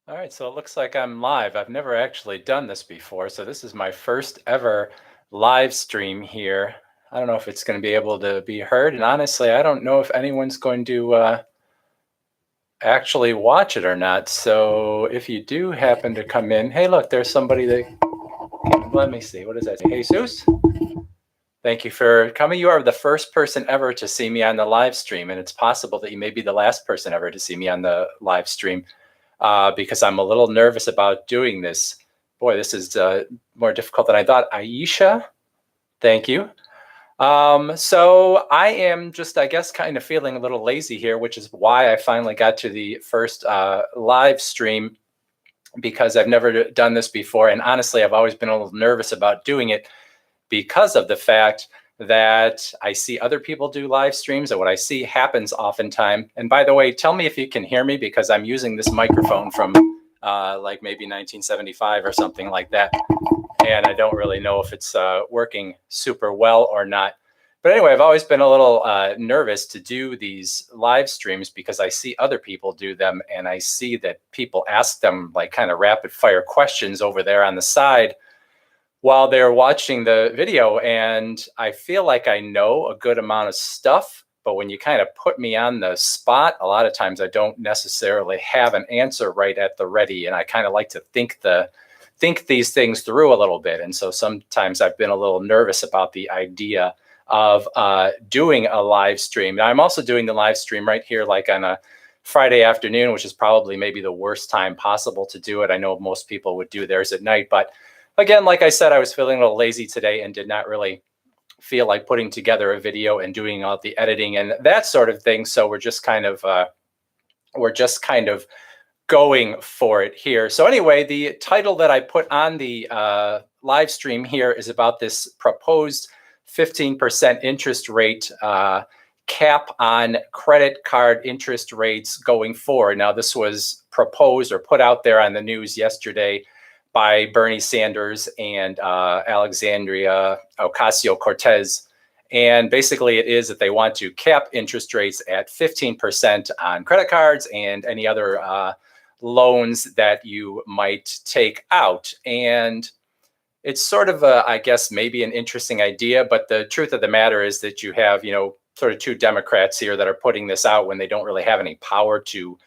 All right, so it looks like I'm live. I've never actually done this before, so this is my first ever live stream here. I don't know if it's going to be able to be heard, and honestly, I don't know if anyone's going to actually watch it or not. So if you do happen to come in, hey, look, there's somebody that, let me see, what does that say? Jesus? Thank you for coming. You are the first person ever to see me on the live stream, and it's possible that you may be the last person ever to see me on the live stream. Because I'm a little nervous about doing this. Boy, this is more difficult than I thought. Aisha, thank you. So I am just, I guess, kind of feeling a little lazy here, which is why I finally got to the first live stream, because I've never done this before. And honestly, I've always been a little nervous about doing it because of the fact that I see other people do live streams, and what I see happens oftentimes. And by the way, tell me if you can hear me, because I'm using this microphone from like maybe 1975 or something like that. And I don't really know if it's working super well or not. But anyway, I've always been a little nervous to do these live streams because I see other people do them, and I see that people ask them like kind of rapid fire questions over there on the side while they're watching the video. And I feel like I know a good amount of stuff, but when you kind of put me on the spot, a lot of times I don't necessarily have an answer right at the ready. And I kind of like to think these things through a little bit. And so sometimes I've been a little nervous about the idea of doing a live stream. Now, I'm also doing the live stream right here, like on a Friday afternoon, which is probably maybe the worst time possible to do it. I know most people would do theirs at night, but again, like I said, I was feeling a little lazy today and did not really feel like putting together a video and doing all the editing and that sort of thing. So we're just kind of going for it here. So anyway, the title that I put on the live stream here is about this proposed 15% interest rate cap on credit card interest rates going forward. Now, this was proposed or put out there on the news yesterday by Bernie Sanders and Alexandria Ocasio-Cortez. And basically it is that they want to cap interest rates at 15% on credit cards and any other loans that you might take out. And it's sort of I guess maybe an interesting idea, but the truth of the matter is that you have, sort of two Democrats here that are putting this out when they don't really have any power to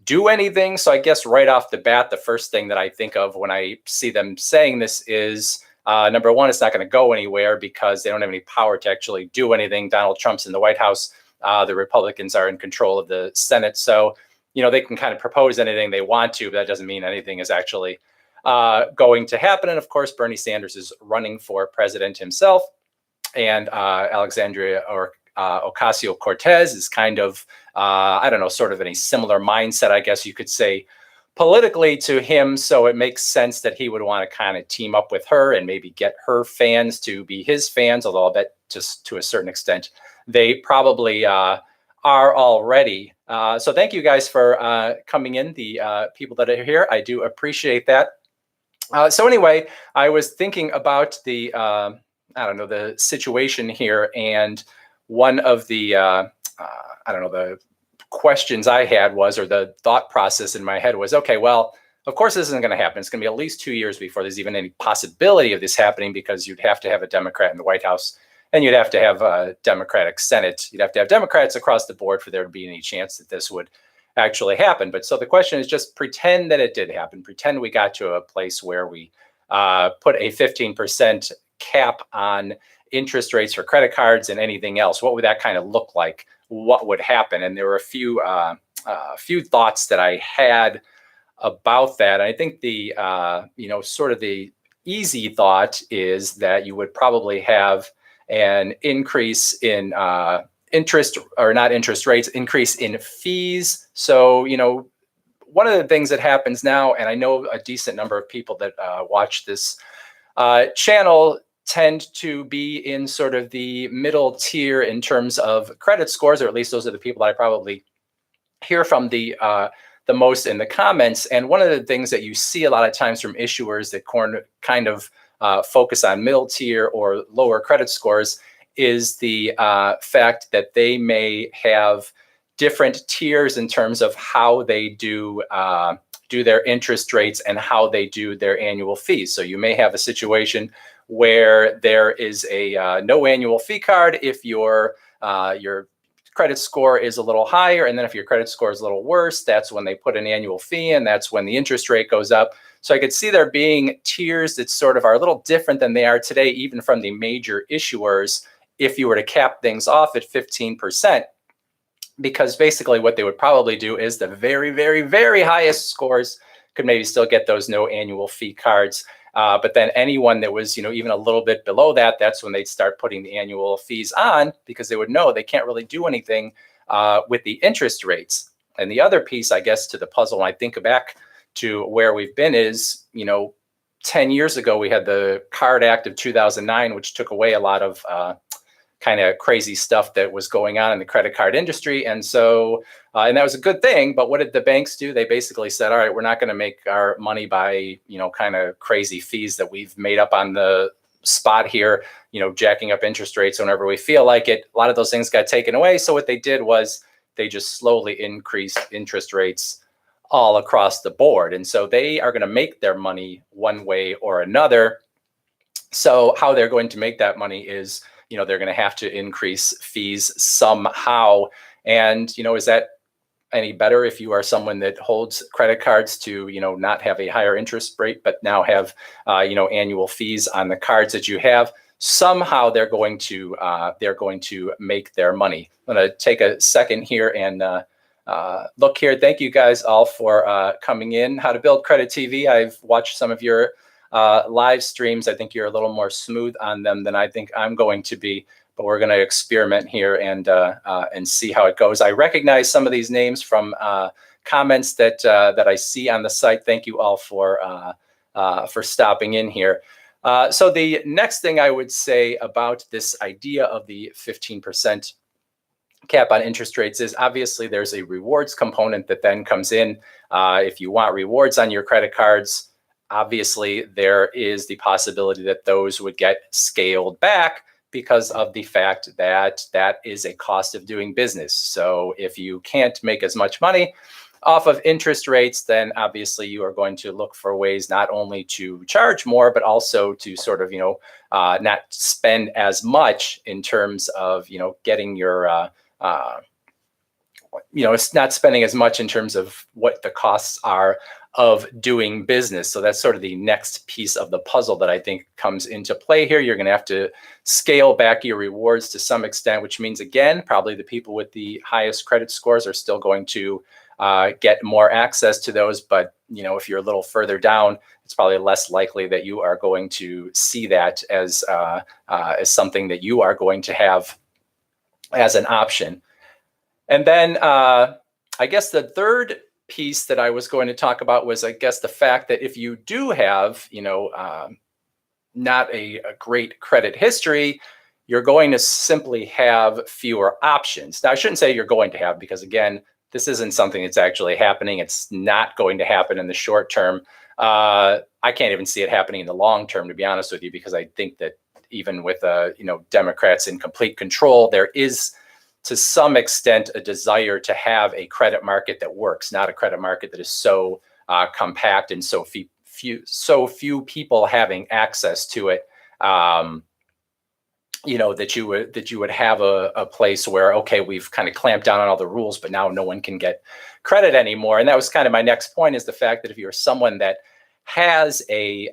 do anything. So I guess right off the bat, the first thing that I think of when I see them saying this is, number one, it's not going to go anywhere because they don't have any power to actually do anything. Donald Trump's in the White House. The Republicans are in control of the Senate. So, they can kind of propose anything they want to, but that doesn't mean anything is actually going to happen. And of course, Bernie Sanders is running for president himself. And Alexandria or Ocasio-Cortez is kind of, I don't know, sort of in a similar mindset, I guess you could say, politically to him. So it makes sense that he would want to kind of team up with her and maybe get her fans to be his fans, although I'll bet just to a certain extent they probably are already. So thank you guys for coming in, the people that are here. I do appreciate that. So anyway, I was thinking about the, the situation here, and one of the, the questions I had was, or the thought process in my head was, okay, well, of course this isn't going to happen. It's going to be at least 2 years before there's even any possibility of this happening, because you'd have to have a Democrat in the White House and you'd have to have a Democratic Senate. You'd have to have Democrats across the board for there to be any chance that this would actually happen. But so the question is, just pretend that it did happen. Pretend we got to a place where we put a 15% cap on interest rates for credit cards and anything else. What would that kind of look like? What would happen? And there were a few thoughts that I had about that. I think the sort of the easy thought is that you would probably have an increase in interest, or not interest rates, increase in fees. So, one of the things that happens now, and I know a decent number of people that watch this channel tend to be in sort of the middle tier in terms of credit scores, or at least those are the people that I probably hear from the most in the comments. And one of the things that you see a lot of times from issuers that kind of focus on middle tier or lower credit scores is the fact that they may have different tiers in terms of how they do do their interest rates and how they do their annual fees. So you may have a situation where there is a no annual fee card if your credit score is a little higher, and then if your credit score is a little worse, that's when they put an annual fee, and that's when the interest rate goes up. So I could see there being tiers that sort of are a little different than they are today, even from the major issuers, if you were to cap things off at 15%. Because basically what they would probably do is the very, very, very highest scores could maybe still get those no annual fee cards. But then anyone that was, even a little bit below that, that's when they'd start putting the annual fees on, because they would know they can't really do anything with the interest rates. And the other piece, I guess, to the puzzle, when I think back to where we've been is, 10 years ago, we had the Card Act of 2009, which took away a lot of kind of crazy stuff that was going on in the credit card industry. And so, and that was a good thing, but what did the banks do? They basically said, all right, we're not going to make our money by, kind of crazy fees that we've made up on the spot here, jacking up interest rates whenever we feel like it. A lot of those things got taken away. So what they did was they just slowly increased interest rates all across the board. And so they are going to make their money one way or another. So how they're going to make that money is, they're going to have to increase fees somehow. And, is that any better if you are someone that holds credit cards to, not have a higher interest rate, but now have, annual fees on the cards that you have? Somehow they're going to make their money. I'm going to take a second here and look here. Thank you guys all for coming in. How to Build Credit TV. I've watched some of your live streams. I think you're a little more smooth on them than I think I'm going to be, but we're going to experiment here and see how it goes. I recognize some of these names from comments that I see on the site. Thank you all for stopping in here. So the next thing I would say about this idea of the 15% cap on interest rates is obviously there's a rewards component that then comes in. If you want rewards on your credit cards, obviously, there is the possibility that those would get scaled back because of the fact that that is a cost of doing business. So if you can't make as much money off of interest rates, then obviously you are going to look for ways not only to charge more, but also to sort of, not spend as much in terms of, getting your, it's not spending as much in terms of what the costs are of doing business. So that's sort of the next piece of the puzzle that I think comes into play here. You're going to have to scale back your rewards to some extent, which means, again, probably the people with the highest credit scores are still going to get more access to those. But, if you're a little further down, it's probably less likely that you are going to see that as something that you are going to have as an option. And then I guess the third piece that I was going to talk about was, I guess, the fact that if you do have, not a great credit history, you're going to simply have fewer options. Now, I shouldn't say you're going to have, because again, this isn't something that's actually happening. It's not going to happen in the short term. I can't even see it happening in the long term, to be honest with you, because I think that even with, Democrats in complete control, there is, to some extent, a desire to have a credit market that works, not a credit market that is so compact and so few people having access to it. That you would have a place where, okay, we've kind of clamped down on all the rules, but now no one can get credit anymore. And that was kind of my next point, is the fact that if you're someone that has a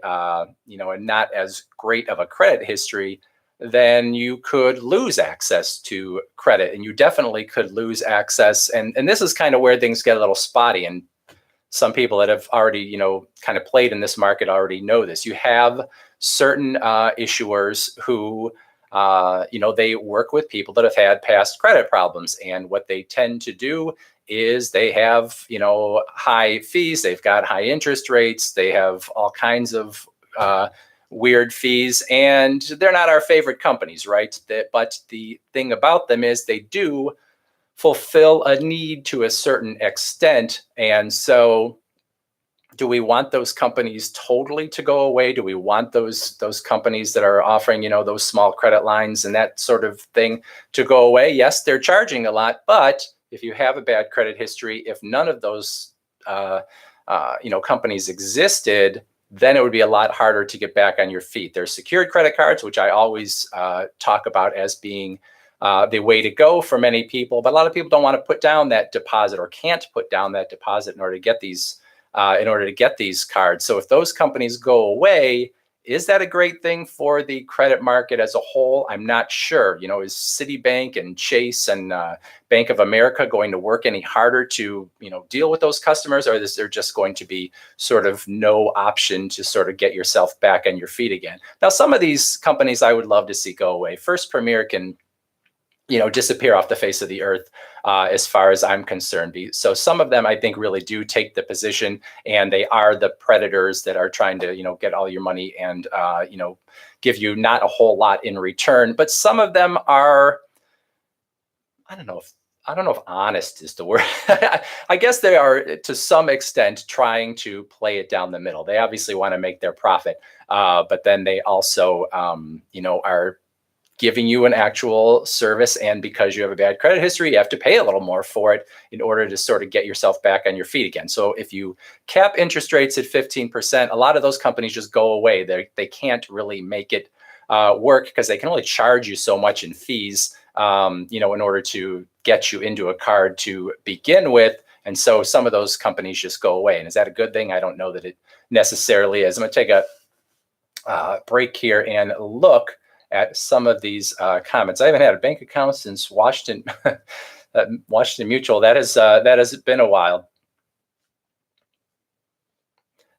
not as great of a credit history, then you could lose access to credit, and you definitely could lose access. And this is kind of where things get a little spotty. And some people that have already, kind of played in this market already know this. You have certain issuers who, they work with people that have had past credit problems. And what they tend to do is they have, high fees, they've got high interest rates, they have all kinds of weird fees, and they're not our favorite companies, right? But the thing about them is they do fulfill a need to a certain extent. And so do we want those companies totally to go away? Do we want those companies that are offering, those small credit lines and that sort of thing to go away? Yes, they're charging a lot, but if you have a bad credit history, if none of those companies existed, then it would be a lot harder to get back on your feet. There's secured credit cards, which I always talk about as being the way to go for many people, but a lot of people don't want to put down that deposit or can't put down that deposit in order to get these cards. So if those companies go away, is that a great thing for the credit market as a whole? I'm not sure. Is Citibank and Chase and Bank of America going to work any harder to, deal with those customers, or is there just going to be sort of no option to sort of get yourself back on your feet again? Now, some of these companies I would love to see go away. First Premier can disappear off the face of the earth, as far as I'm concerned. So some of them, I think, really do take the position, and they are the predators that are trying to, get all your money and, give you not a whole lot in return. But some of them are, I don't know if honest is the word. I guess they are, to some extent, trying to play it down the middle. They obviously want to make their profit, but then they also, are giving you an actual service, and because you have a bad credit history, you have to pay a little more for it in order to sort of get yourself back on your feet again. So if you cap interest rates at 15%, a lot of those companies just go away. They can't really make it work because they can only charge you so much in fees, in order to get you into a card to begin with. And so some of those companies just go away. And is that a good thing? I don't know that it necessarily is. I'm going to take a break here and look at some of these comments. I haven't had a bank account since Washington Mutual. That has been a while.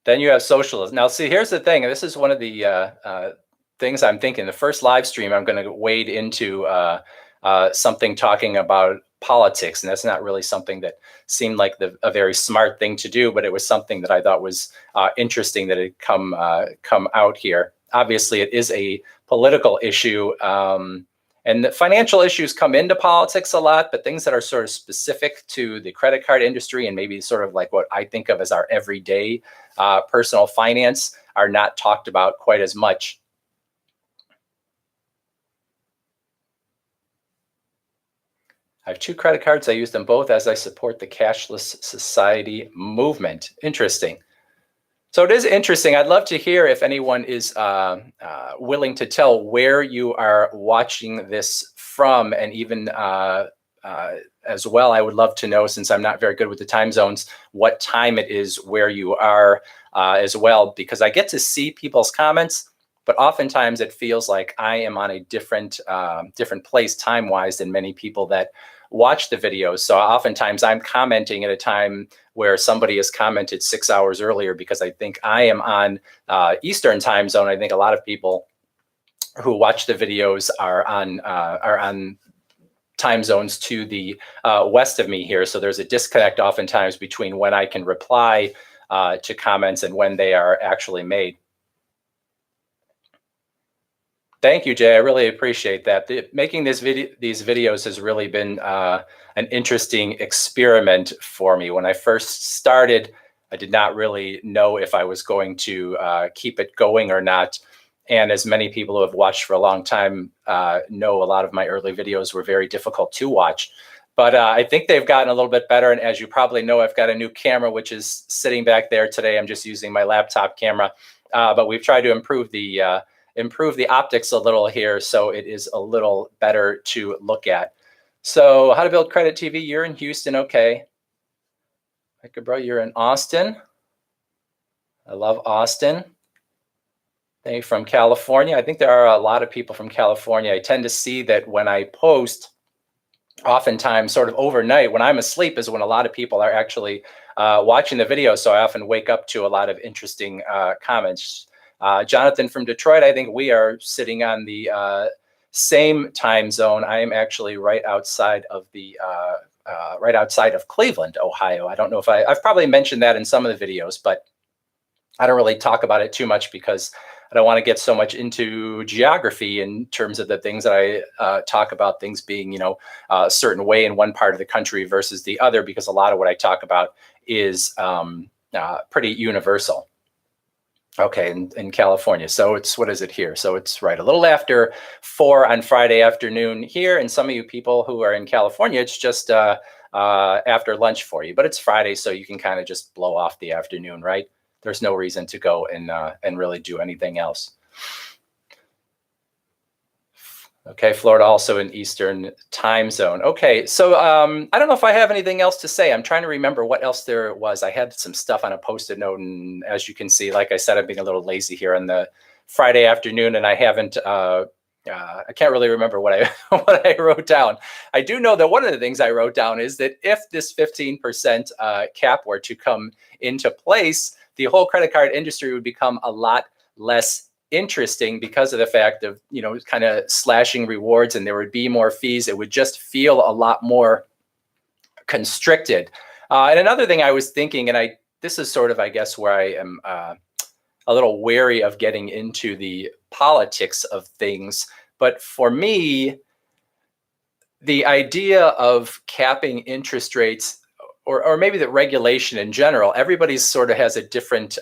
Then you have socialism. Now, see, here's the thing. This is one of the things I'm thinking. The first live stream, I'm going to wade into something talking about politics, and that's not really something that seemed like a very smart thing to do, but it was something that I thought was interesting that had come out here. Obviously, it is a political issue, and the financial issues come into politics a lot, but things that are sort of specific to the credit card industry and maybe sort of like what I think of as our everyday personal finance are not talked about quite as much. I have 2 credit cards. I use them both as I support the cashless society movement. Interesting. So it is interesting. I'd love to hear if anyone is willing to tell where you are watching this from, and even as well, I would love to know, since I'm not very good with the time zones, what time it is where you are as well, because I get to see people's comments, but oftentimes it feels like I am on a different place time-wise than many people that watch the videos. So oftentimes I'm commenting at a time where somebody has commented 6 hours earlier, because I think I am on Eastern time zone. I think a lot of people who watch the videos are on time zones to the west of me here. So there's a disconnect oftentimes between when I can reply to comments and when they are actually made. Thank you, Jay. I really appreciate that. Making these videos has really been an interesting experiment for me. When I first started, I did not really know if I was going to keep it going or not. And as many people who have watched for a long time know, a lot of my early videos were very difficult to watch. But I think they've gotten a little bit better. And as you probably know, I've got a new camera, which is sitting back there today. I'm just using my laptop camera. But we've tried to improve the optics a little here, so it is a little better to look at. So how to build credit TV. You're in Houston. Okay. Micah, bro, you're in Austin. I love Austin. Thank you. From California. I think there are a lot of people from California. I tend to see that when I post, oftentimes sort of overnight when I'm asleep is when a lot of people are actually watching the video. So I often wake up to a lot of interesting comments. Jonathan from Detroit, I think we are sitting on the same time zone. I am actually right outside of Cleveland, Ohio. I don't know if I've probably mentioned that in some of the videos, but I don't really talk about it too much because I don't want to get so much into geography in terms of the things that I talk about, things being, a certain way in one part of the country versus the other, because a lot of what I talk about is pretty universal. Okay, in California. So it's, what is it here? So it's right a little after 4 on Friday afternoon here. And some of you people who are in California, it's just after lunch for you. But it's Friday, so you can kind of just blow off the afternoon, right? There's no reason to go and really do anything else. Okay, Florida also in Eastern time zone. Okay, so I don't know if I have anything else to say. I'm trying to remember what else there was. I had some stuff on a Post-it note, and as you can see, like I said, I'm being a little lazy here on the Friday afternoon, and I haven't. I can't really remember what I what I wrote down. I do know that one of the things I wrote down is that if this 15% cap were to come into place, the whole credit card industry would become a lot less interesting because of the fact of, kind of slashing rewards, and there would be more fees. It would just feel a lot more constricted. And another thing I was thinking, and this is sort of, I guess, where I am a little wary of getting into the politics of things. But for me, the idea of capping interest rates, or maybe the regulation in general, everybody's sort of has a different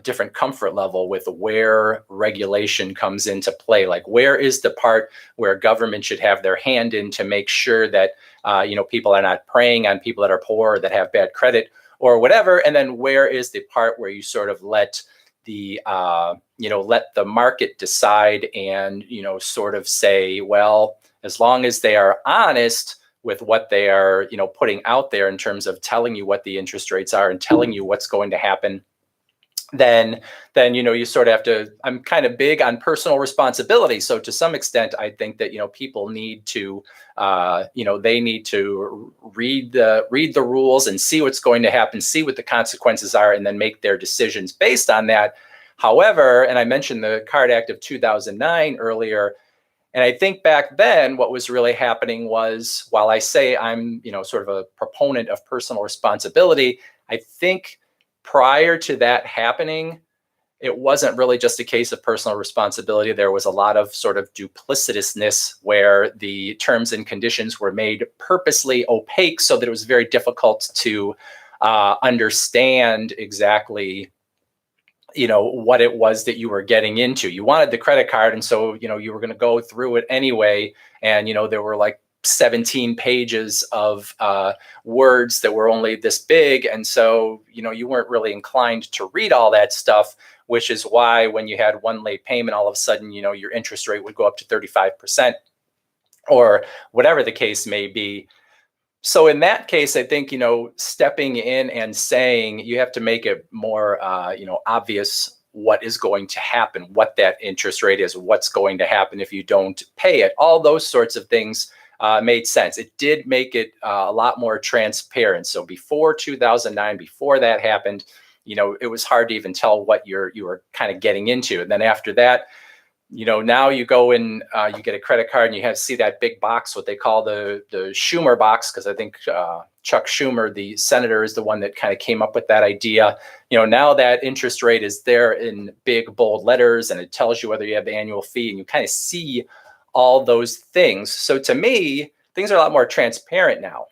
different comfort level with where regulation comes into play. Like, where is the part where government should have their hand in to make sure that people are not preying on people that are poor or that have bad credit or whatever, and then where is the part where you sort of let the let the market decide and sort of say, well, as long as they are honest with what they are putting out there in terms of telling you what the interest rates are and telling you what's going to happen, then you sort of have to. I'm kind of big on personal responsibility, so to some extent I think that people need to they need to read the rules and see what's going to happen, see what the consequences are, and then make their decisions based on that. However, and I mentioned the Card Act of 2009 earlier, and I think back then what was really happening was, while I say I'm sort of a proponent of personal responsibility, I think prior to that happening, it wasn't really just a case of personal responsibility. There was a lot of sort of duplicitousness where the terms and conditions were made purposely opaque so that it was very difficult to understand exactly what it was that you were getting into. You wanted the credit card, and so you were going to go through it anyway, and there were like 17 pages of words that were only this big, and so you weren't really inclined to read all that stuff, which is why when you had one late payment, all of a sudden your interest rate would go up to 35% or whatever the case may be. So in that case, I think stepping in and saying you have to make it more obvious what is going to happen, what that interest rate is, what's going to happen if you don't pay it. All those sorts of things made sense. It did make it a lot more transparent. So before 2009, before that happened, it was hard to even tell what you were kind of getting into. And then after that, now you go in, you get a credit card and you have to see that big box, what they call the Schumer box, because I think Chuck Schumer, the senator, is the one that kind of came up with that idea. Now that interest rate is there in big, bold letters, and it tells you whether you have the annual fee, and you kind of see all those things. So to me, things are a lot more transparent now.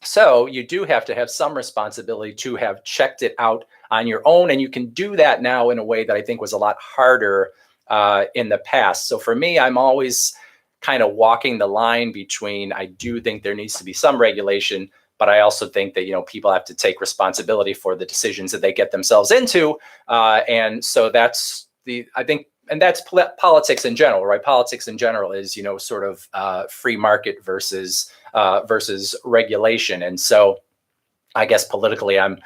So you do have to have some responsibility to have checked it out on your own. And you can do that now in a way that I think was a lot harder in the past. So for me, I'm always kind of walking the line between, I do think there needs to be some regulation, but I also think that, people have to take responsibility for the decisions that they get themselves into. And so I think, and that's politics in general, right? Politics in general is, sort of free market versus regulation. And so I guess politically, I'm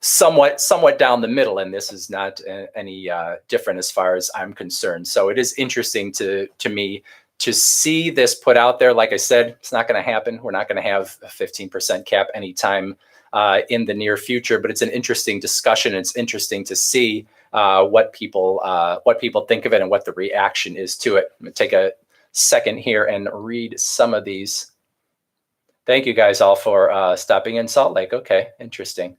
somewhat down the middle, and this is not any different as far as I'm concerned. So it is interesting to me to see this put out there. Like I said, it's not going to happen. We're not going to have a 15% cap anytime in the near future, but it's an interesting discussion. It's interesting to see what people think of it and what the reaction is to it. I'm going to take a second here and read some of these. Thank you guys all for stopping in Salt Lake. Okay, interesting.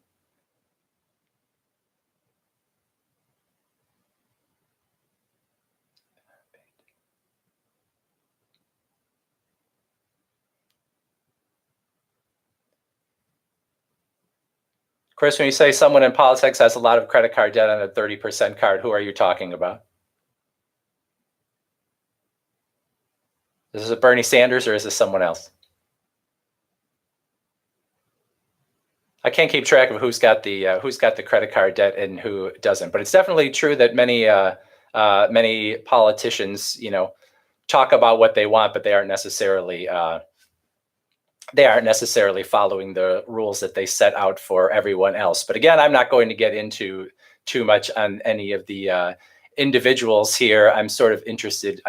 Chris, when you say someone in politics has a lot of credit card debt on a 30% card, who are you talking about? Is this Bernie Sanders or is this someone else? I can't keep track of who's got the credit card debt and who doesn't, but it's definitely true that many politicians, talk about what they want, but they aren't necessarily following the rules that they set out for everyone else. But again, I'm not going to get into too much on any of the individuals here. I'm sort of interested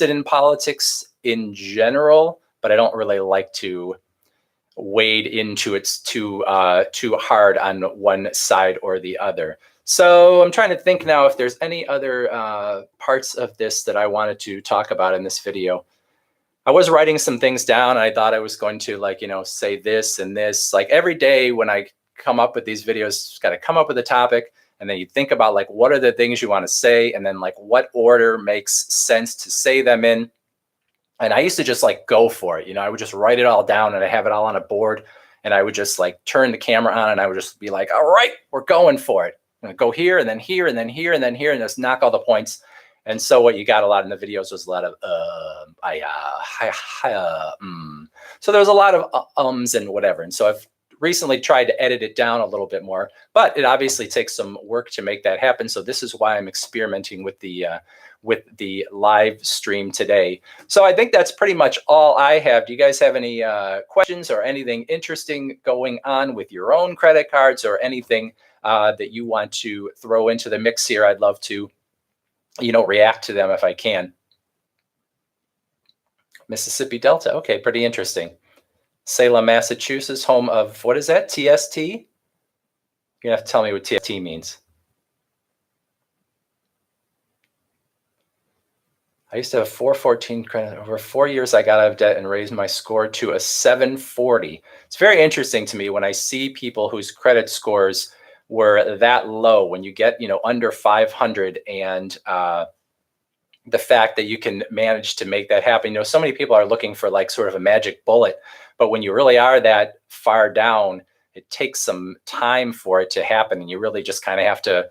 in politics in general, but I don't really like to wade into it too hard on one side or the other. So I'm trying to think now if there's any other parts of this that I wanted to talk about in this video. I was writing some things down and I thought I was going to say this and this. Like every day when I come up with these videos, got to come up with a topic and then you think about what are the things you want to say and then what order makes sense to say them in. And I used to just go for it. I would just write it all down and I have it all on a board and I would just turn the camera on and I would just be like, all right, we're going for it. I'm gonna go here and then here and then here and then here and just knock all the points. And so what you got a lot in the videos was a lot of So there was a lot of ums and whatever. And so I've recently tried to edit it down a little bit more, but it obviously takes some work to make that happen. So this is why I'm experimenting with the live stream today. So I think that's pretty much all I have. Do you guys have any questions or anything interesting going on with your own credit cards or anything that you want to throw into the mix here? I'd love to, react to them if I can. Mississippi Delta. Okay, pretty interesting. Salem, Massachusetts, home of, what is that, TST? You're gonna have to tell me what TST means. I used to have 414 credit. Over 4 years, I got out of debt and raised my score to a 740. It's very interesting to me when I see people whose credit scores were that low, when you get, under 500 and the fact that you can manage to make that happen. So many people are looking for sort of a magic bullet, but when you really are that far down, it takes some time for it to happen. And you really just kind of have to,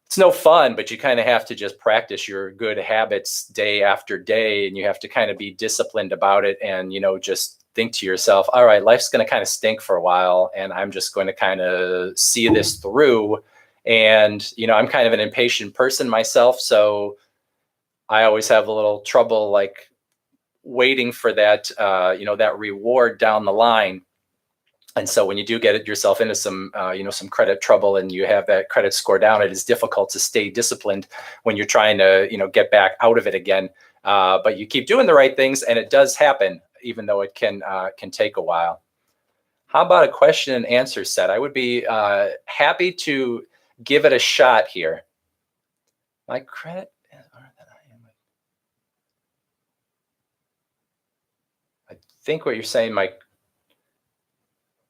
it's no fun, but you kind of have to just practice your good habits day after day. And you have to kind of be disciplined about it and, just think to yourself, all right, life's going to kind of stink for a while. And I'm just going to kind of see this through. And, I'm kind of an impatient person myself. So I always have a little trouble waiting for that, that reward down the line. And so when you do get yourself into some, some credit trouble and you have that credit score down, it is difficult to stay disciplined when you're trying to, get back out of it again. But you keep doing the right things and it does happen, even though it can take a while. How about a question and answer set? I would be happy to give it a shot here. My credit. I think what you're saying, Mike,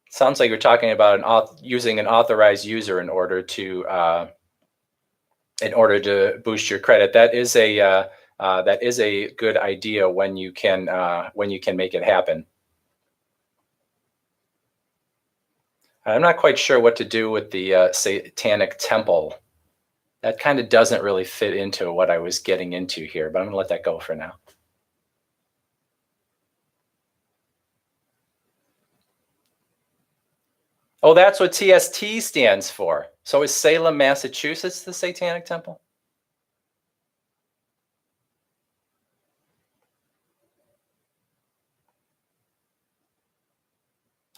sounds like you're talking about using an authorized user in order to boost your credit. That is a good idea when you can make it happen. I'm not quite sure what to do with the Satanic Temple. That kind of doesn't really fit into what I was getting into here, but I'm gonna let that go for now. Oh, that's what TST stands for. So is Salem, Massachusetts the Satanic Temple?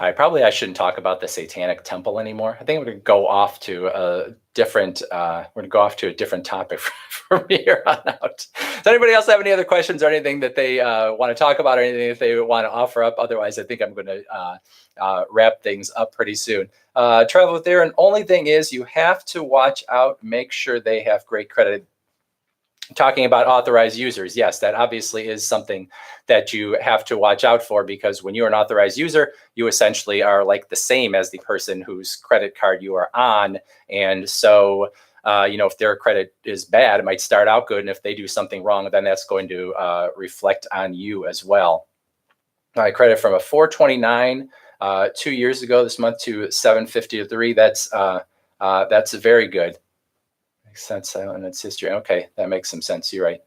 I shouldn't talk about the Satanic Temple anymore. I think we're going to go off to a different topic from here on out. Does anybody else have any other questions or anything that they want to talk about or anything that they want to offer up? Otherwise, I think I'm going to wrap things up pretty soon. Travel with Aaron. Only thing is you have to watch out, make sure they have great credit. Talking about authorized users, yes, that obviously is something that you have to watch out for, because when you're an authorized user, you essentially are the same as the person whose credit card you are on. And so, if their credit is bad, it might start out good. And if they do something wrong, then that's going to reflect on you as well. All right, credit from a 429 2 years ago this month to 753. That's very good. Makes sense. And it's history. Okay, that makes some sense. You're right.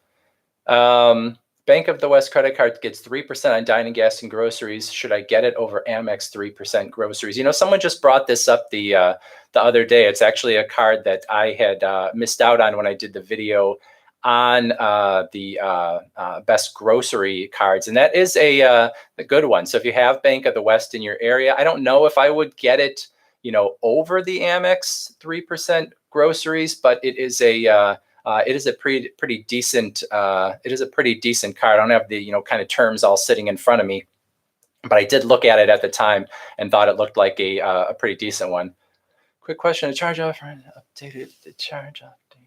Bank of the West credit card gets 3% on dining, gas, and groceries. Should I get it over Amex 3% groceries? You know, someone just brought this up the other day. It's actually a card that I had missed out on when I did the video on the best grocery cards, and that is a good one. So if you have Bank of the West in your area, I don't know if I would get it, you know, over the Amex 3% groceries, but it is a pretty decent. It is a pretty decent card. I don't have the kind of terms all sitting in front of me, but I did look at it at the time and thought it looked like a pretty decent one. Quick question: a charge off updated the charge off date.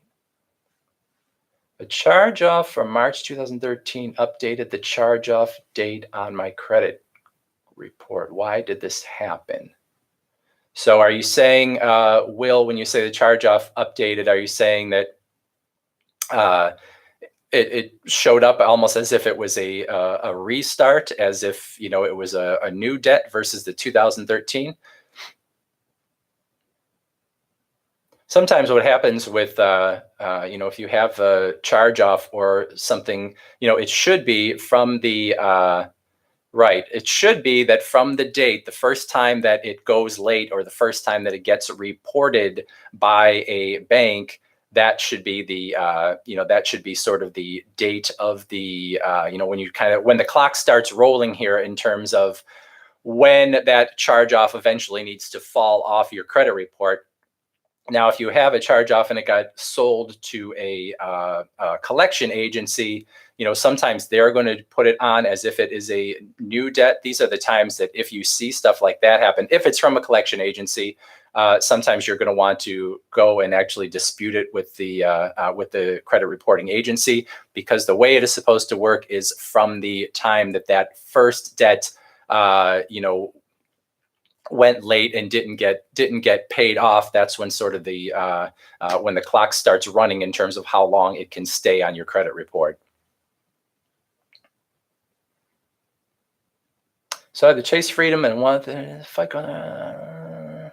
A charge off from March 2013 updated the charge off date on my credit report. Why did this happen? So are you saying, Will, when you say the charge off updated, are you saying that it showed up almost as if it was a restart, as if it was a new debt versus the 2013? Sometimes what happens with if you have a charge off or something, it should be from the right. It should be that from the date, the first time that it goes late or the first time that it gets reported by a bank, that should be the that should be sort of the date of the when the clock starts rolling here in terms of when that charge off eventually needs to fall off your credit report. Now, if you have a charge off and it got sold to a collection agency, sometimes they're going to put it on as if it is a new debt. These are the times that if you see stuff like that happen, if it's from a collection agency, sometimes you're going to want to go and actually dispute it with the credit reporting agency, because the way it is supposed to work is from the time that first debt, went late and didn't get paid off. That's when sort of the when the clock starts running in terms of how long it can stay on your credit report. So I had to chase freedom and want the fight on.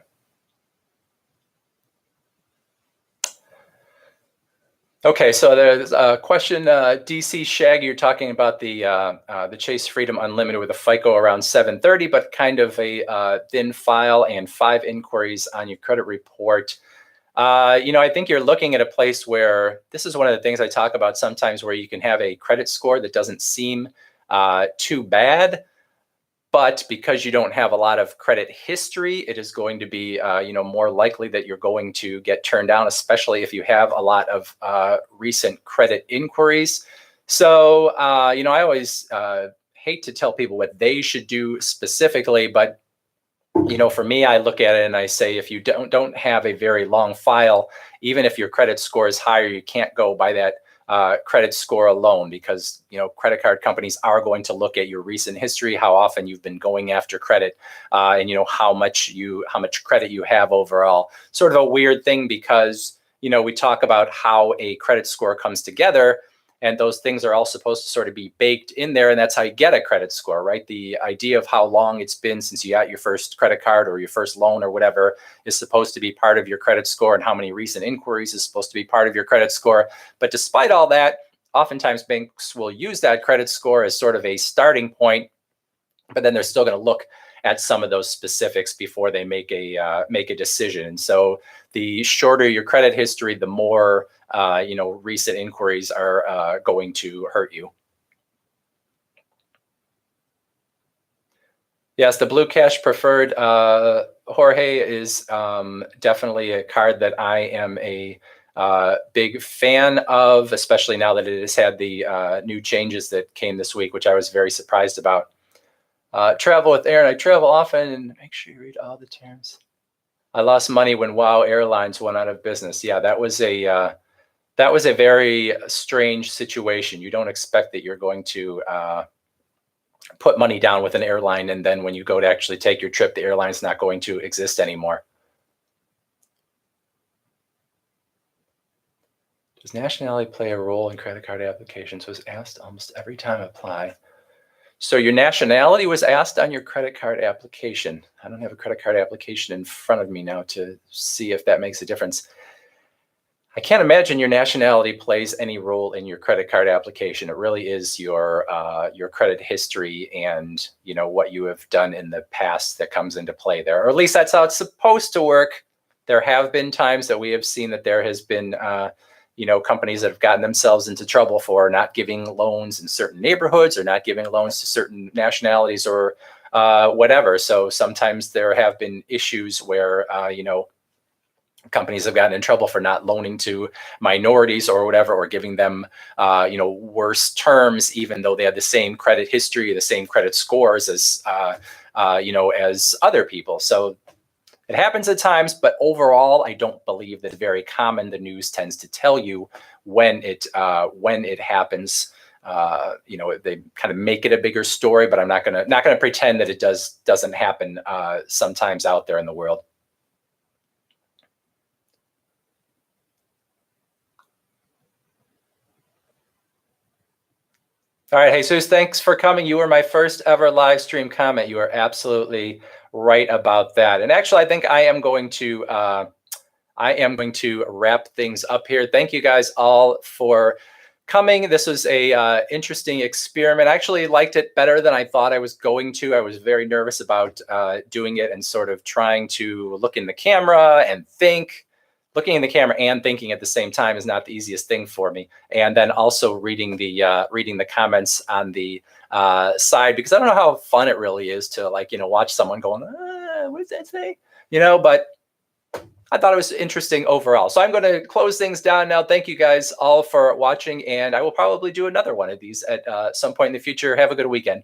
Okay, so there's a question, DC Shaggy, you're talking about the Chase Freedom Unlimited with a FICO around 730, but kind of a thin file and 5 inquiries on your credit report. I think you're looking at a place where this is one of the things I talk about sometimes, where you can have a credit score that doesn't seem too bad, but because you don't have a lot of credit history, it is going to be, more likely that you're going to get turned down, especially if you have a lot of recent credit inquiries. So, I always hate to tell people what they should do specifically, but for me, I look at it and I say, if you don't have a very long file, even if your credit score is higher, you can't go by that credit score alone, because credit card companies are going to look at your recent history, how often you've been going after credit, and how much credit you have overall. Sort of a weird thing, because we talk about how a credit score comes together, and those things are all supposed to sort of be baked in there, and that's how you get a credit score, right? The idea of how long it's been since you got your first credit card or your first loan or whatever is supposed to be part of your credit score, and how many recent inquiries is supposed to be part of your credit score. But despite all that, oftentimes banks will use that credit score as sort of a starting point, but then they're still going to look at some of those specifics before they make a decision. And so the shorter your credit history, the more recent inquiries are going to hurt you. Yes, the Blue Cash Preferred, Jorge, is definitely a card that I am a big fan of, especially now that it has had the new changes that came this week, which I was very surprised about. Travel with Aaron. I travel often, and make sure you read all the terms. I lost money when WOW Airlines went out of business. Yeah, that was a very strange situation. You don't expect that you're going to put money down with an airline, and then when you go to actually take your trip, the airline's not going to exist anymore. Does nationality play a role in credit card applications? Was asked almost every time I apply. So your nationality was asked on your credit card application. I don't have a credit card application in front of me now to see if that makes a difference. I can't imagine your nationality plays any role in your credit card application. It really is your credit history and what you have done in the past that comes into play there, or at least that's how it's supposed to work. There have been times that we have seen that there has been companies that have gotten themselves into trouble for not giving loans in certain neighborhoods or not giving loans to certain nationalities or whatever. So sometimes there have been issues where companies have gotten in trouble for not loaning to minorities or whatever, or giving them, worse terms, even though they had the same credit history, the same credit scores as, as other people. So it happens at times, but overall, I don't believe that it's very common. The news tends to tell you when it happens. They kind of make it a bigger story, but I'm not gonna pretend that it doesn't happen sometimes out there in the world. All right, Jesus, thanks for coming. You were my first ever live stream comment. You are absolutely right about that. And actually, I think I am going to wrap things up here. Thank you guys all for coming. This was a interesting experiment. I actually liked it better than I thought I was going to. I was very nervous about doing it and sort of trying to look in the camera and think. Looking in the camera and thinking at the same time is not the easiest thing for me. And then also reading the comments on the side, because I don't know how fun it really is to watch someone going, what does that say? But I thought it was interesting overall. So I'm going to close things down now. Thank you guys all for watching, and I will probably do another one of these at some point in the future. Have a good weekend.